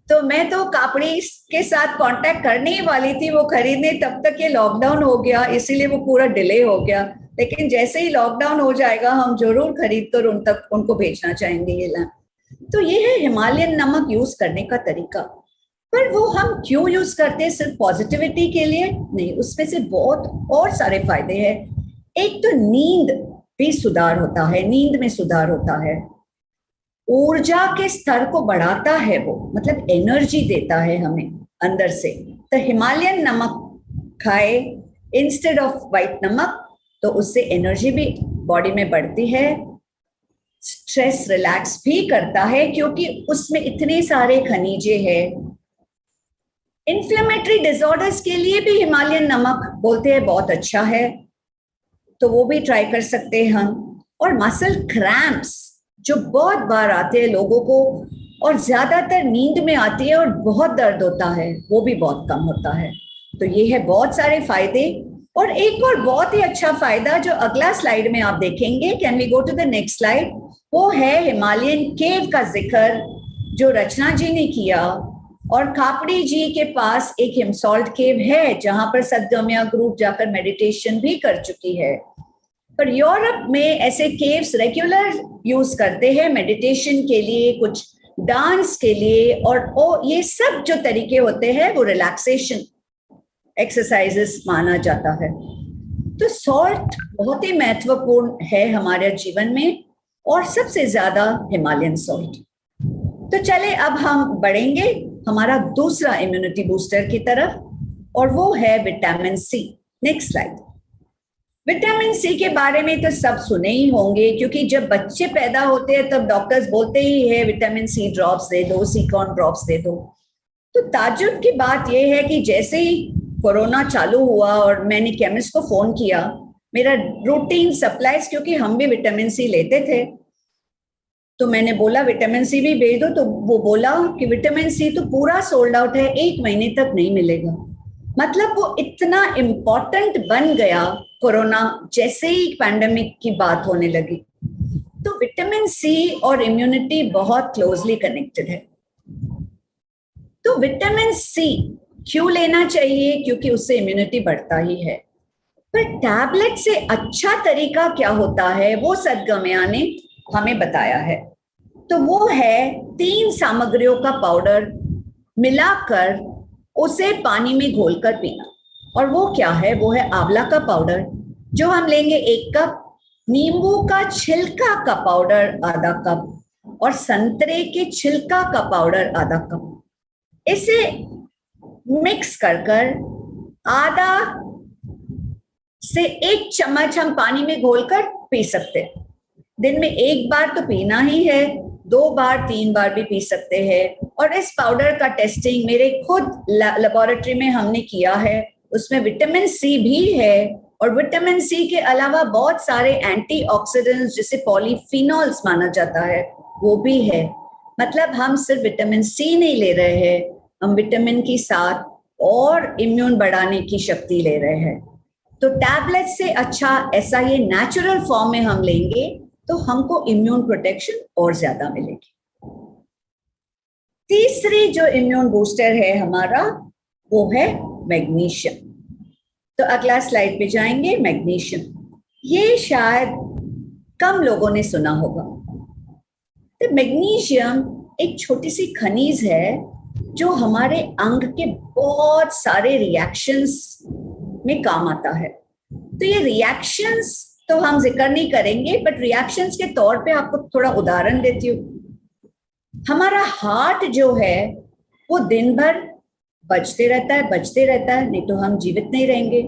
तो मैं तो कापड़ी के साथ कांटेक्ट करने ही वाली थी वो खरीदने, तब तक ये लॉकडाउन हो गया, इसीलिए वो पूरा डिले हो गया। लेकिन जैसे ही लॉकडाउन हो जाएगा हम जरूर खरीद कर उनको भेजना चाहेंगे ये लैम्प। तो ये है हिमालयन नमक यूज करने का तरीका। पर वो हम क्यों यूज करते हैं? सिर्फ पॉजिटिविटी के लिए नहीं, उसमें से बहुत और सारे फायदे हैं। एक तो नींद भी सुधार होता है, नींद में सुधार होता है, ऊर्जा के स्तर को बढ़ाता है, वो मतलब एनर्जी देता है हमें अंदर से। तो हिमालयन नमक खाए इंस्टेड ऑफ व्हाइट नमक, तो उससे एनर्जी भी बॉडी में बढ़ती है, स्ट्रेस रिलैक्स भी करता है क्योंकि उसमें इतने सारे खनिजे हैं। इन्फ्लेमेटरी डिसऑर्डर्स के लिए भी हिमालयन नमक बोलते हैं बहुत अच्छा है, तो वो भी ट्राई कर सकते हैं हम। और मसल क्रैम्प्स जो बहुत बार आते हैं लोगों को, और ज्यादातर नींद में आती है और बहुत दर्द होता है, वो भी बहुत कम होता है। तो ये है बहुत सारे फायदे। और एक और बहुत ही अच्छा फायदा जो अगला स्लाइड में आप देखेंगे, can we go to the next slide, वो है हिमालयन केव का जिक्र जो रचना जी ने किया। और खापड़ी जी के पास एक हिमसॉल्ट केव है जहां पर सद्गम्या ग्रुप जाकर मेडिटेशन भी कर चुकी है। पर यूरोप में ऐसे केव्स रेगुलर यूज करते हैं मेडिटेशन के लिए, कुछ डांस के लिए, और ये सब जो तरीके होते हैं वो रिलैक्सेशन एक्सरसाइजेस माना जाता है। तो सॉल्ट बहुत ही महत्वपूर्ण है हमारे जीवन में, और सबसे ज्यादा हिमालयन सॉल्ट। तो चले अब हम बढ़ेंगे हमारा दूसरा इम्यूनिटी बूस्टर की तरफ, और वो है vitamin C. Next slide. Vitamin C के बारे में तो सब सुने ही होंगे, क्योंकि जब बच्चे पैदा होते हैं तब डॉक्टर्स बोलते ही है विटामिन सी ड्रॉप्स दे दो, सीकॉन ड्रॉप्स दे दो। तो ताज्जुब की बात यह है कि जैसे ही कोरोना चालू हुआ और मैंने केमिस्ट को फोन किया, मेरा रूटीन सप्लाईज, क्योंकि हम भी विटामिन सी लेते थे, तो मैंने बोला विटामिन सी भी भेज दो। तो वो बोला कि विटामिन सी तो पूरा सोल्ड आउट है, 1 महीने तक नहीं मिलेगा। मतलब वो इतना इम्पोर्टेंट बन गया कोरोना जैसे ही पैंडेमिक की बात होने लगी। तो विटामिन सी और इम्यूनिटी बहुत क्लोजली कनेक्टेड है। तो विटामिन सी क्यों लेना चाहिए? क्योंकि उससे इम्यूनिटी बढ़ता ही है। पर टैबलेट से अच्छा तरीका क्या होता है वो सद्गम्या ने हमें बताया है। तो वो है 3 सामग्रियों का पाउडर मिलाकर उसे पानी में घोलकर पीना। और वो क्या है? वो है आंवला का पाउडर जो हम लेंगे 1 कप, नींबू का छिलका का पाउडर आधा कप, और संतरे के छिलका का पाउडर आधा कप। इसे मिक्स कर आधा से 1 चम्मच हम पानी में घोलकर पी सकते हैं। दिन में 1 बार तो पीना ही है, 2 बार 3 बार भी पी सकते हैं। और इस पाउडर का टेस्टिंग मेरे खुद लेबोरेटरी में हमने किया है, उसमें विटामिन सी भी है, और विटामिन सी के अलावा बहुत सारे एंटीऑक्सीडेंट्स जिसे पॉलीफिनॉल्स माना जाता है वो भी है। मतलब हम सिर्फ विटामिन सी नहीं ले रहे हैं, हम विटामिन के साथ और इम्यून बढ़ाने की शक्ति ले रहे हैं। तो टैबलेट से अच्छा ऐसा ये नेचुरल फॉर्म में हम लेंगे तो हमको इम्यून प्रोटेक्शन और ज्यादा मिलेगी। तीसरी जो इम्यून बूस्टर है हमारा वो है मैग्नीशियम। तो अगला स्लाइड पे जाएंगे। मैग्नीशियम ये शायद कम लोगों ने सुना होगा। तो मैग्नीशियम एक छोटी सी खनिज है जो हमारे अंग के बहुत सारे रिएक्शंस में काम आता है। तो ये रिएक्शंस तो हम जिक्र नहीं करेंगे, बट रिएक्शंस के तौर पे आपको थोड़ा उदाहरण देती हूँ। हमारा हार्ट जो है वो दिन भर बजते रहता है, नहीं तो हम जीवित नहीं रहेंगे।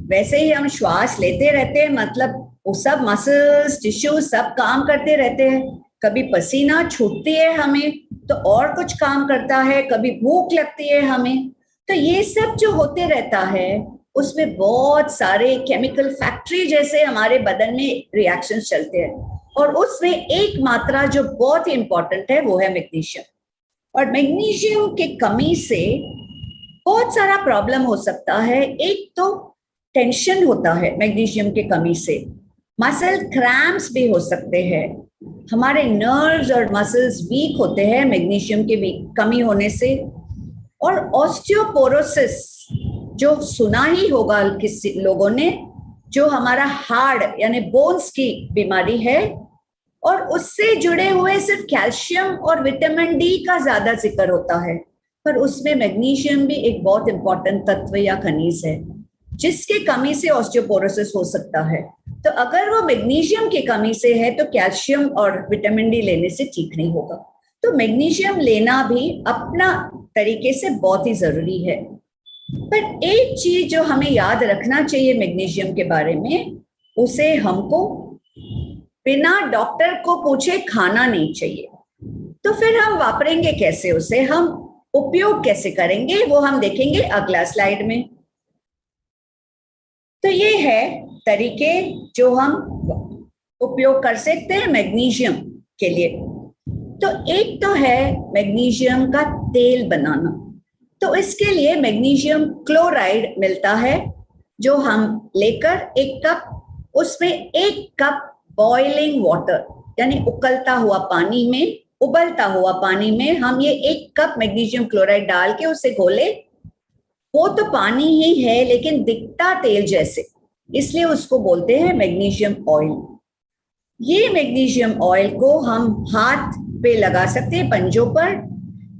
वैसे ही हम श्वास लेते रहते हैं, मतलब वो सब मसल्स टिश्यू सब काम करते रहते हैं। कभी पसीना छूटती है हमें तो और कुछ काम करता है, कभी भूख लगती है हमें। तो ये सब जो होते रहता है उसमें बहुत सारे केमिकल फैक्ट्री जैसे हमारे बदन में रिएक्शंस चलते हैं, और उसमें एक मात्रा जो बहुत ही इंपॉर्टेंट है वो है मैग्नीशियम। और मैग्नीशियम के कमी से बहुत सारा प्रॉब्लम हो सकता है। एक तो टेंशन होता है मैग्नीशियम के कमी से, मसल क्रैम्प्स भी हो सकते हैं, हमारे नर्व्स और मसल्स वीक होते हैं मैग्नीशियम के कमी होने से, और ऑस्टियोपोरोसिस जो सुना ही होगा किसी लोगों ने, जो हमारा हार्ड यानी बोन्स की बीमारी है, और उससे जुड़े हुए सिर्फ कैल्शियम और विटामिन डी का ज्यादा जिक्र होता है, पर उसमें मैग्नीशियम भी एक बहुत इंपॉर्टेंट तत्व या खनिज है जिसके कमी से ऑस्टियोपोरोसिस हो सकता है। तो अगर वो मैग्नीशियम की कमी से है तो कैल्शियम और विटामिन डी लेने से ठीक नहीं होगा। तो मैग्नीशियम लेना भी अपना तरीके से बहुत ही जरूरी है। पर एक चीज जो हमें याद रखना चाहिए मैग्नीशियम के बारे में, उसे हमको बिना डॉक्टर को पूछे खाना नहीं चाहिए। तो फिर हम वापरेंगे कैसे उसे, हम उपयोग कैसे करेंगे, वो हम देखेंगे अगला स्लाइड में। तो ये है तरीके जो हम उपयोग कर सकते हैं मैग्नीशियम के लिए। तो एक तो है मैग्नीशियम का तेल बनाना। तो इसके लिए मैग्नीशियम क्लोराइड मिलता है, जो हम लेकर 1 कप, उसमें 1 कप बॉइलिंग वाटर यानी उबलता हुआ पानी में हम ये 1 कप मैग्नीशियम क्लोराइड डाल के उसे घोले। वो तो पानी ही है लेकिन दिखता तेल जैसे, इसलिए उसको बोलते हैं मैग्नीशियम ऑयल। ये मैग्नीशियम ऑयल को हम हाथ पे लगा सकते हैं, पंजों पर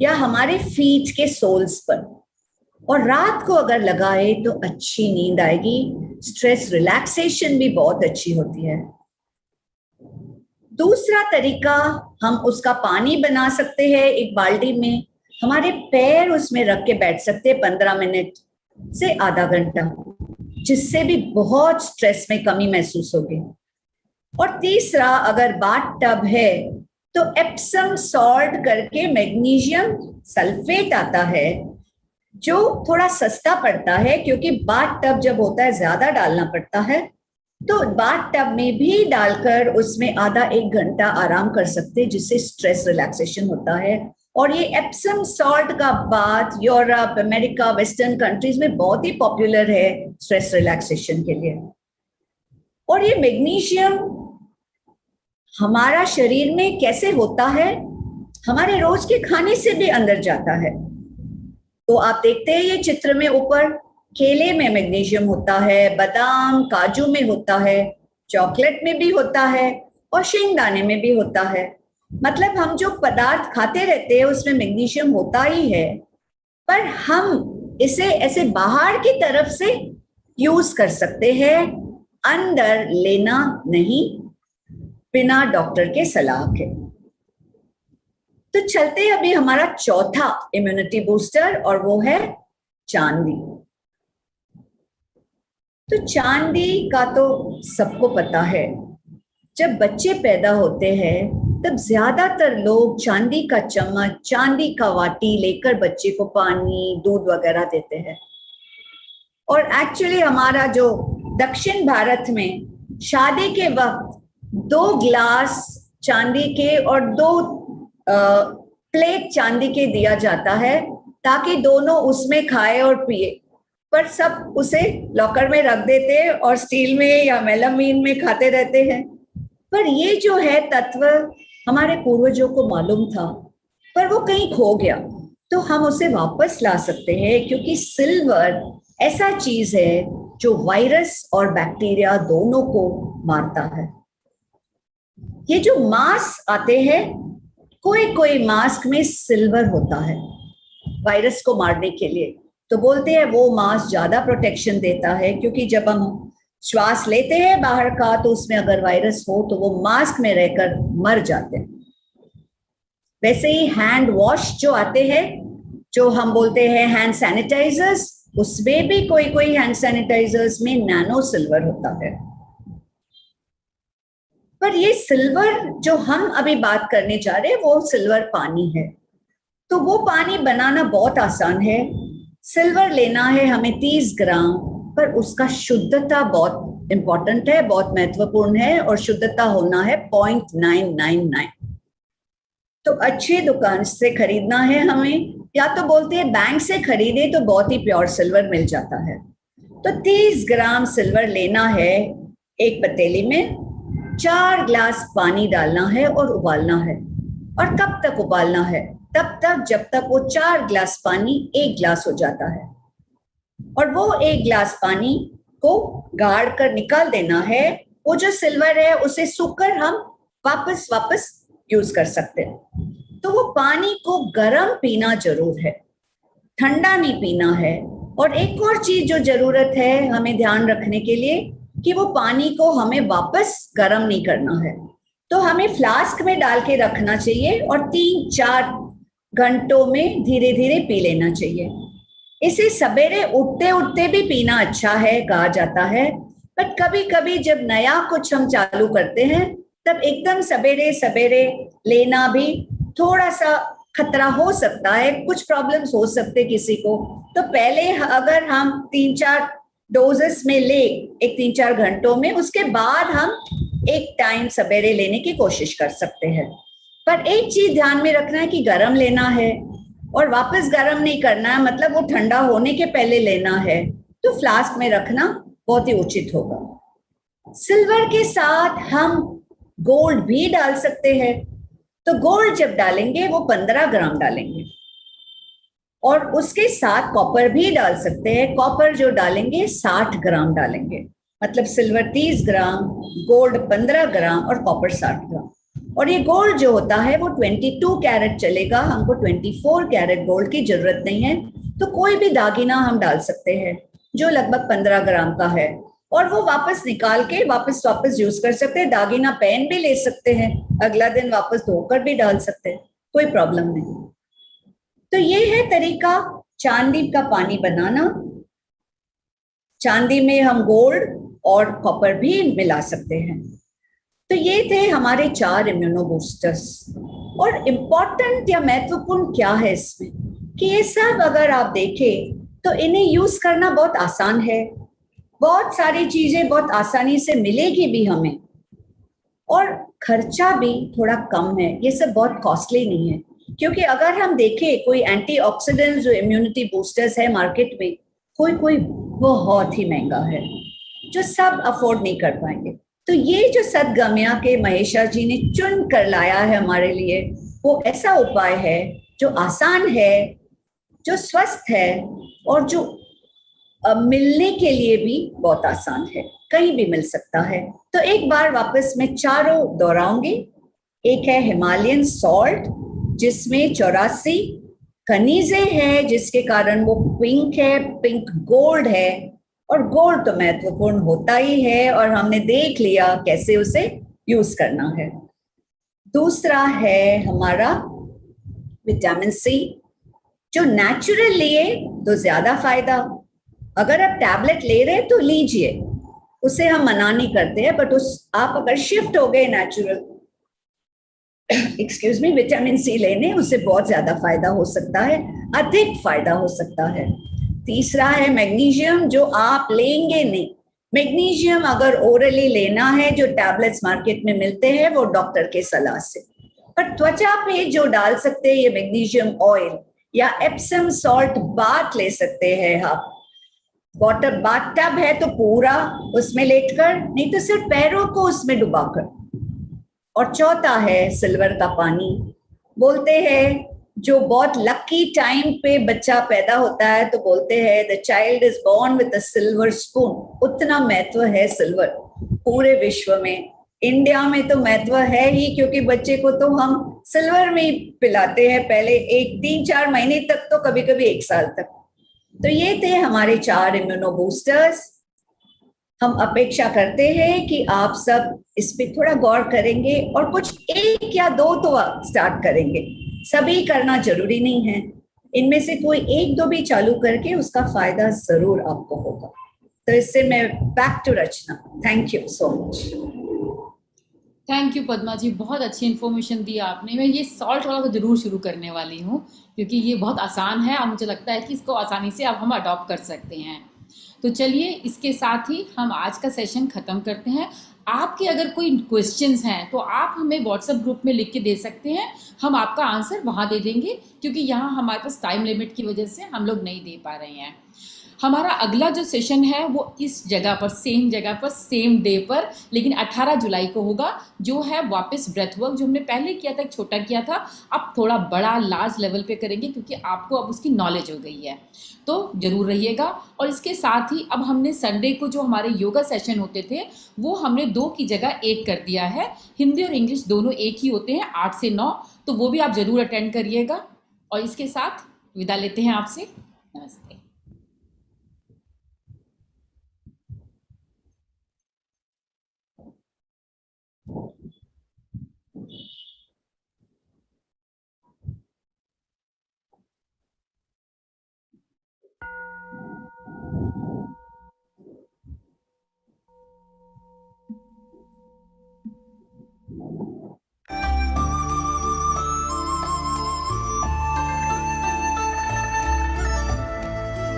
या हमारे फीट के सोल्स पर, और रात को अगर लगाए तो अच्छी नींद आएगी, स्ट्रेस रिलैक्सेशन भी बहुत अच्छी होती है। दूसरा तरीका, हम उसका पानी बना सकते हैं एक बाल्टी में, हमारे पैर उसमें रख के बैठ सकते हैं 15 मिनट से आधा घंटा, जिससे भी बहुत स्ट्रेस में कमी महसूस होगी। और तीसरा, अगर बाथ टब है तो एप्सम सॉल्ट करके मैग्नीशियम सल्फेट आता है, जो थोड़ा सस्ता पड़ता है, क्योंकि बाथ टब जब होता है ज्यादा डालना पड़ता है, तो बाथ टब में भी डालकर उसमें आधा 1 घंटा आराम कर सकते हैं, जिससे स्ट्रेस रिलैक्सेशन होता है। और ये एप्सम सॉल्ट का bath Europe, America, western countries में बहुत ही पॉपुलर है स्ट्रेस रिलैक्सेशन के लिए। और ये मैग्नीशियम हमारा शरीर में कैसे होता है, हमारे रोज के खाने से भी अंदर जाता है। तो आप देखते हैं ये चित्र में ऊपर, केले में मैग्नीशियम होता है, बादाम काजू में होता है, चॉकलेट में भी होता है और शेंगदाने में भी होता है। मतलब हम जो पदार्थ खाते रहते हैं उसमें मैग्नीशियम होता ही है, पर हम इसे ऐसे बाहर की तरफ से यूज कर सकते हैं, अंदर लेना नहीं, बिना डॉक्टर के सलाह के। तो चलते हैं अभी हमारा चौथा इम्यूनिटी बूस्टर, और वो है चांदी। तो चांदी का तो सबको पता है, जब बच्चे पैदा होते हैं तब ज्यादातर लोग चांदी का चम्मच, चांदी का वाटी लेकर बच्चे को पानी, दूध वगैरह देते हैं। और एक्चुअली हमारा जो दक्षिण भारत में शादी के वक्त 2 गिलास चांदी के और 2 प्लेट चांदी के दिया जाता है, ताकि दोनों उसमें खाए और पिए, पर सब उसे लॉकर में रख देते हैं और स्टील में या मेलामीन में खाते रहते हैं। पर ये जो है तत्व हमारे पूर्वजों को मालूम था, पर वो कहीं खो गया, तो हम उसे वापस ला सकते हैं, क्योंकि सिल्वर ऐसा चीज है जो वायरस और बैक्टीरिया दोनों को मारता है। ये जो मास्क आते हैं, कोई मास्क में सिल्वर होता है वायरस को मारने के लिए, तो बोलते हैं वो मास्क ज्यादा प्रोटेक्शन देता है, क्योंकि जब हम श्वास लेते हैं बाहर का तो उसमें अगर वायरस हो तो वो मास्क में रहकर मर जाते हैं। वैसे ही हैंड वॉश जो आते हैं, जो हम बोलते हैं हैंड सैनिटाइजर्स, उसमें भी कोई हैंड सैनिटाइजर्स में नैनो सिल्वर होता है। पर ये सिल्वर जो हम अभी बात करने जा रहे हैं वो सिल्वर पानी है। तो वो पानी बनाना बहुत आसान है। सिल्वर लेना है हमें 30 ग्राम, पर उसका शुद्धता बहुत इंपॉर्टेंट है, बहुत महत्वपूर्ण है, और शुद्धता होना है 0.999। तो अच्छे दुकान से खरीदना है हमें, या तो बोलते हैं बैंक से खरीदे तो बहुत ही प्योर सिल्वर मिल जाता है। तो 30 ग्राम सिल्वर लेना है, एक पतीली में 4 ग्लास पानी डालना है और उबालना है। और कब तक उबालना है? तब तक जब तक वो 4 ग्लास पानी 1 ग्लास हो जाता है। और वो 1 ग्लास पानी को गाड़ कर निकाल देना है। वो जो सिल्वर है उसे सूखकर हम वापस यूज कर सकते हैं। तो वो पानी को गर्म पीना जरूर है, ठंडा नहीं पीना है। और एक और चीज जो जरूरत है हमें ध्यान रखने के लिए, कि वो पानी को हमें वापस गर्म नहीं करना है। तो हमें फ्लास्क में डाल के रखना चाहिए और 3-4 घंटों में धीरे धीरे पी लेना चाहिए। इसे सवेरे उठते उठते भी पीना अच्छा है कहा जाता है, पर कभी कभी जब नया कुछ हम चालू करते हैं तब एकदम सवेरे सवेरे लेना भी थोड़ा सा खतरा हो सकता है, कुछ प्रॉब्लम्स हो सकते किसी को। तो पहले अगर हम 3-4 डोजेस में ले एक 3-4 घंटों में, उसके बाद हम एक टाइम सवेरे लेने की कोशिश कर सकते हैं। पर एक चीज ध्यान में रखना है कि गरम लेना है और वापस गरम नहीं करना है, मतलब वो ठंडा होने के पहले लेना है, तो फ्लास्क में रखना बहुत ही उचित होगा। सिल्वर के साथ हम गोल्ड भी डाल सकते हैं, तो गोल्ड जब डालेंगे वो 15 ग्राम डालेंगे, और उसके साथ कॉपर भी डाल सकते हैं। कॉपर जो डालेंगे 60 ग्राम डालेंगे, मतलब सिल्वर 30 ग्राम, गोल्ड 15 ग्राम और कॉपर 60 ग्राम। और ये गोल्ड जो होता है वो 22 कैरेट चलेगा, हमको 24 कैरेट गोल्ड की जरूरत नहीं है। तो कोई भी दागिना हम डाल सकते हैं जो लगभग 15 ग्राम का है, और वो वापस निकाल के वापस यूज कर सकते हैं। दागिना पहन भी ले सकते हैं, अगला दिन वापस धोकर भी डाल सकते हैं, कोई प्रॉब्लम नहीं। तो ये है तरीका चांदी का पानी बनाना। चांदी में हम गोल्ड और कॉपर भी मिला सकते हैं। तो ये थे हमारे 4 इम्यूनो बूस्टर्स। और इम्पोर्टेंट या महत्वपूर्ण क्या है इसमें, कि ये सब अगर आप देखें तो इन्हें यूज करना बहुत आसान है। बहुत सारी चीजें बहुत आसानी से मिलेगी भी हमें, और खर्चा भी थोड़ा कम है। ये सब बहुत कॉस्टली नहीं है, क्योंकि अगर हम देखें कोई एंटीऑक्सीडेंट जो इम्यूनिटी बूस्टर्स है मार्केट में, कोई बहुत ही महंगा है, जो सब अफोर्ड नहीं कर पाएंगे। तो ये जो सदगम्या के महेशा जी ने चुन कर लाया है हमारे लिए, वो ऐसा उपाय है जो आसान है, जो स्वस्थ है, और जो मिलने के लिए भी बहुत आसान है, कहीं भी मिल सकता है। तो एक बार वापस मैं चारों दोहराऊंगी। एक है हिमालयन सॉल्ट, जिसमें 84 खनिजें हैं, जिसके कारण वो पिंक है, पिंक गोल्ड है। और गोल्ड तो महत्वपूर्ण होता ही है, और हमने देख लिया कैसे उसे यूज करना है। दूसरा है हमारा विटामिन सी, जो नेचुरल लिए तो ज्यादा फायदा। अगर आप टैबलेट ले रहे हैं तो लीजिए, उसे हम मना नहीं करते हैं, बट आप अगर शिफ्ट हो गए natural excuse me vitamin C लेने, उससे बहुत ज्यादा फायदा हो सकता है, अधिक फायदा हो सकता है। तीसरा है मैग्नीशियम, जो आप लेंगे नहीं। मैग्नीशियम अगर ओरली लेना है, जो टैबलेट्स मार्केट में मिलते हैं, वो डॉक्टर के सलाह से। पर त्वचा पे जो डाल सकते हैं ये मैग्नीशियम ऑयल या एप्सम सॉल्ट बाथ ले सकते हैं आप। वाटर बाथ टब है तो पूरा उसमें लेटकर, नहीं तो सिर्फ पैरों को उसमें डुबाकर। और चौथा है सिल्वर का पानी। बोलते हैं जो बहुत लकी टाइम पे बच्चा पैदा होता है तो बोलते हैं the child is born with a silver spoon. उतना महत्व है सिल्वर पूरे विश्व में। इंडिया में तो महत्व है ही, क्योंकि बच्चे को तो हम सिल्वर में ही पिलाते हैं, पहले 3-4 महीने तक, तो कभी कभी 1 साल तक। तो ये थे हमारे 4 इम्यूनो बूस्टर्स। हम अपेक्षा करते हैं कि आप सब इस पे थोड़ा गौर करेंगे और कुछ 1 या 2 तो स्टार्ट करेंगे। सभी करना जरूरी नहीं है, इनमें से कोई 1-2 भी चालू करके उसका फायदा जरूर आपको होगा। तो इससे मैं back to Rachna. Thank you so much. Thank you Padma ji, बहुत अच्छी इन्फॉर्मेशन दी आपने। मैं ये सॉल्ट वाला तो ज़रूर शुरू करने वाली हूँ, क्योंकि ये बहुत आसान है और मुझे लगता है कि इसको आसानी से अब हम अडॉप्ट कर सकते हैं। तो चलिए इसके साथ ही हम आज का सेशन ख़त्म करते हैं। आपके अगर कोई क्वेश्चंस हैं तो आप हमें व्हाट्सएप ग्रुप में लिख के दे सकते हैं, हम आपका आंसर वहाँ दे देंगे, क्योंकि यहाँ हमारे पास टाइम लिमिट की वजह से हम लोग नहीं दे पा रहे हैं। हमारा अगला जो सेशन है वो इस जगह पर, सेम जगह पर, सेम डे पर, लेकिन 18 जुलाई को होगा, जो है वापस ब्रेथ वर्क, जो हमने पहले किया था, एक छोटा किया था, अब थोड़ा बड़ा लार्ज लेवल पे करेंगे, क्योंकि आपको अब उसकी नॉलेज हो गई है। तो ज़रूर रहिएगा। और इसके साथ ही अब हमने संडे को जो हमारे योगा सेशन होते थे वो हमने 2 की जगह 1 कर दिया है। हिंदी और इंग्लिश दोनों एक ही होते हैं, 8 से 9, तो वो भी आप ज़रूर अटेंड करिएगा। और इसके साथ विदा लेते हैं आपसे।